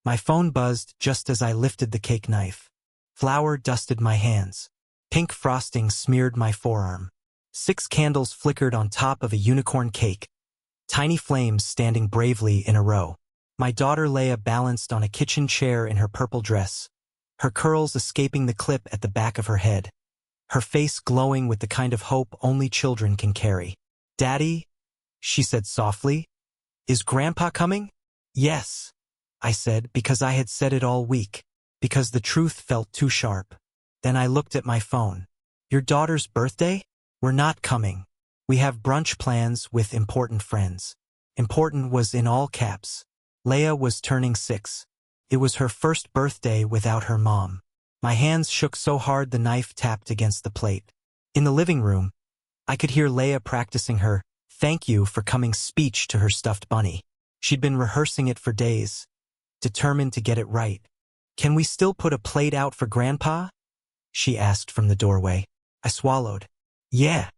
My phone buzzed just as I lifted the cake knife. Flour dusted my hands. Pink frosting smeared my forearm. 6 candles flickered on top of a unicorn cake, tiny flames standing bravely in a row. My daughter Leia balanced on a kitchen chair in her purple dress, her curls escaping the clip at the back of her head, her face glowing with the kind of hope only children can carry. "Daddy," she said softly, "is Grandpa coming?" "Yes," I said, because I had said it all week, because the truth felt too sharp. Then I looked at my phone. "Your daughter's birthday? We're not coming. We have brunch plans with important friends." Important was in all caps. Leia was turning 6. It was her first birthday without her mom. My hands shook so hard the knife tapped against the plate. In the living room, I could hear Leia practicing her "thank you for coming" speech to her stuffed bunny. She'd been rehearsing it for days, determined to get it right. "Can we still put a plate out for Grandpa?" she asked from the doorway. I swallowed. "Yeah,"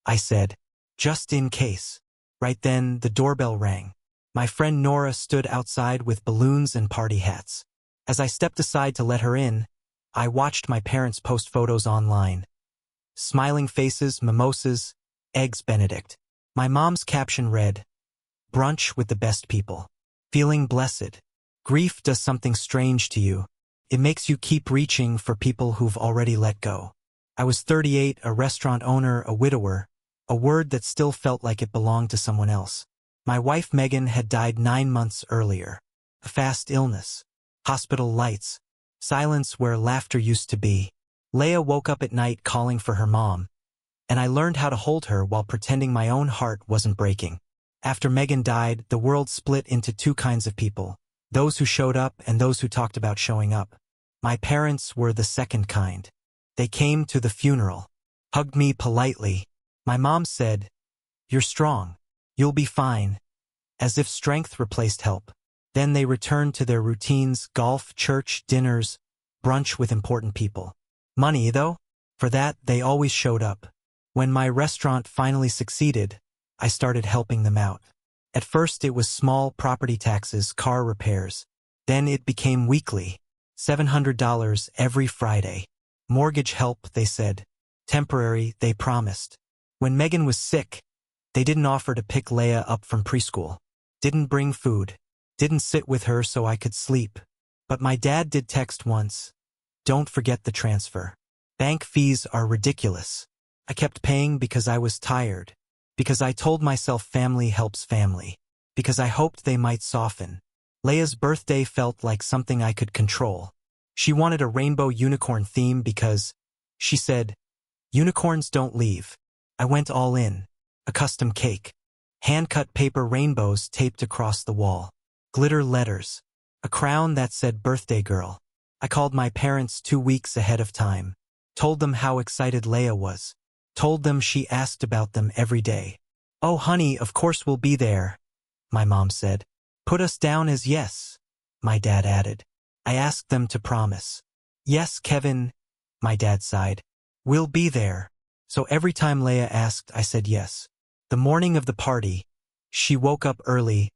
I said, "just in case." Right then, the doorbell rang. My friend Nora stood outside with balloons and party hats. As I stepped aside to let her in, I watched my parents post photos online. Smiling faces, mimosas, eggs Benedict. My mom's caption read, "Brunch with the best people. Feeling blessed. Grief does something strange to you. It makes you keep reaching for people who've already let go." I was 38, a restaurant owner, a widower, a word that still felt like it belonged to someone else. My wife Megan had died 9 months earlier. A fast illness. Hospital lights. Silence where laughter used to be. Leia woke up at night calling for her mom, and I learned how to hold her while pretending my own heart wasn't breaking. After Megan died, the world split into 2 kinds of people, those who showed up and those who talked about showing up. My parents were the second kind. They came to the funeral, hugged me politely. My mom said, "You're strong. You'll be fine," as if strength replaced help. Then they returned to their routines: golf, church, dinners, brunch with important people. Money, though? For that, they always showed up. When my restaurant finally succeeded, I started helping them out. At first it was small property taxes, car repairs. Then it became weekly, $700 every Friday. Mortgage help, they said. Temporary, they promised. When Megan was sick, they didn't offer to pick Leia up from preschool. Didn't bring food. Didn't sit with her so I could sleep. But my dad did text once, "Don't forget the transfer. Bank fees are ridiculous." I kept paying because I was tired. Because I told myself family helps family. Because I hoped they might soften. Leia's birthday felt like something I could control. She wanted a rainbow unicorn theme because, she said, "Unicorns don't leave." I went all in. A custom cake. Hand-cut paper rainbows taped across the wall. Glitter letters. A crown that said "Birthday Girl." I called my parents 2 weeks ahead of time. Told them how excited Leia was. Told them she asked about them every day. "Oh honey, of course we'll be there," my mom said. "Put us down as yes," my dad added. I asked them to promise. "Yes, Kevin," my dad sighed. "We'll be there." So every time Leia asked, I said yes. The morning of the party, she woke up early,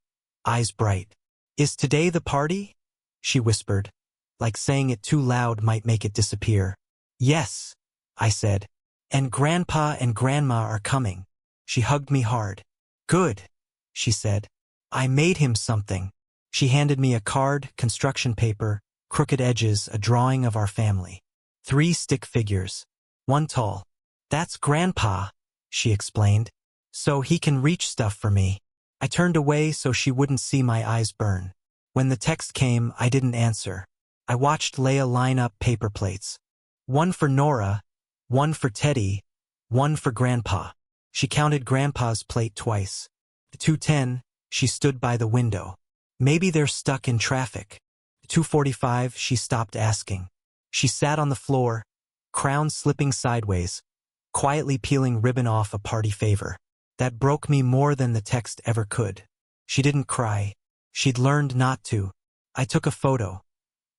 eyes bright. "Is today the party?" she whispered, like saying it too loud might make it disappear. "Yes," I said. "And Grandpa and Grandma are coming." She hugged me hard. "Good," she said. "I made him something." She handed me a card, construction paper, crooked edges, a drawing of our family. 3 stick figures. 1 tall. "That's Grandpa," she explained. "So he can reach stuff for me." I turned away so she wouldn't see my eyes burn. When the text came, I didn't answer. I watched Leia line up paper plates. 1 for Nora, 1 for Teddy, 1 for Grandpa. She counted Grandpa's plate twice. At 2:10, she stood by the window. Maybe they're stuck in traffic. At 2:45, she stopped asking. She sat on the floor, crown slipping sideways, quietly peeling ribbon off a party favor. That broke me more than the text ever could. She didn't cry. She'd learned not to. I took a photo.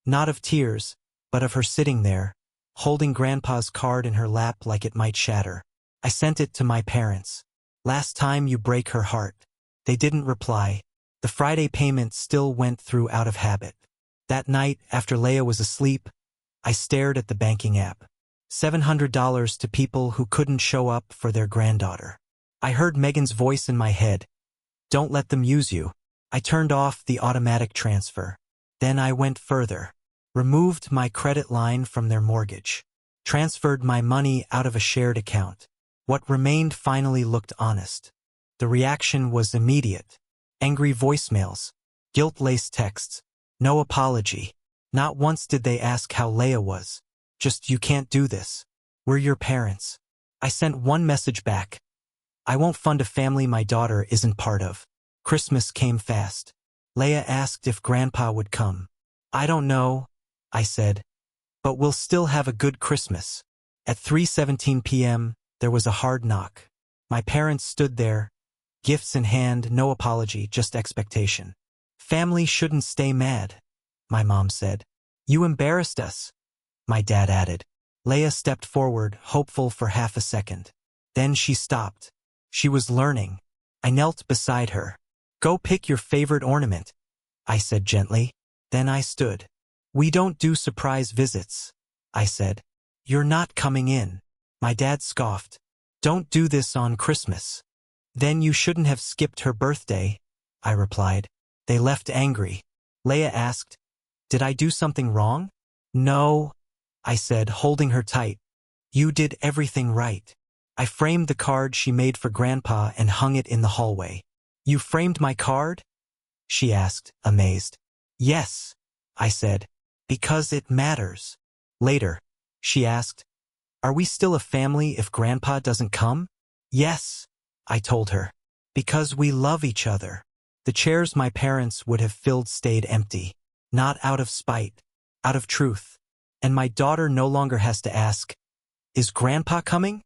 Not of tears, but of her sitting there, holding Grandpa's card in her lap like it might shatter. I sent it to my parents. "Last time you break her heart." They didn't reply. The Friday payment still went through out of habit. That night, after Leia was asleep, I stared at the banking app. $700 to people who couldn't show up for their granddaughter. I heard Megan's voice in my head. Don't let them use you. I turned off the automatic transfer. Then I went further. Removed my credit line from their mortgage. Transferred my money out of a shared account. What remained finally looked honest. The reaction was immediate. Angry voicemails. Guilt-laced texts. No apology. Not once did they ask how Leia was. Just, you can't do this. We're your parents. I sent one message back. I won't fund a family my daughter isn't part of. Christmas came fast. Leia asked if Grandpa would come. I don't know, I said. But we'll still have a good Christmas. At 3:17 p.m., there was a hard knock. My parents stood there, gifts in hand, no apology, just expectation. Family shouldn't stay mad, my mom said. You embarrassed us, my dad added. Leia stepped forward, hopeful for half a second. Then she stopped. She was learning. I knelt beside her. Go pick your favorite ornament, I said gently. Then I stood. We don't do surprise visits, I said. You're not coming in. My dad scoffed. Don't do this on Christmas. Then you shouldn't have skipped her birthday, I replied. They left angry. Leia asked, did I do something wrong? No, I said, holding her tight. You did everything right. I framed the card she made for Grandpa and hung it in the hallway. You framed my card? She asked, amazed. Yes, I said, because it matters. Later, she asked, are we still a family if Grandpa doesn't come? Yes, I told her, because we love each other. The chairs my parents would have filled stayed empty, not out of spite, out of truth. And my daughter no longer has to ask, is Grandpa coming?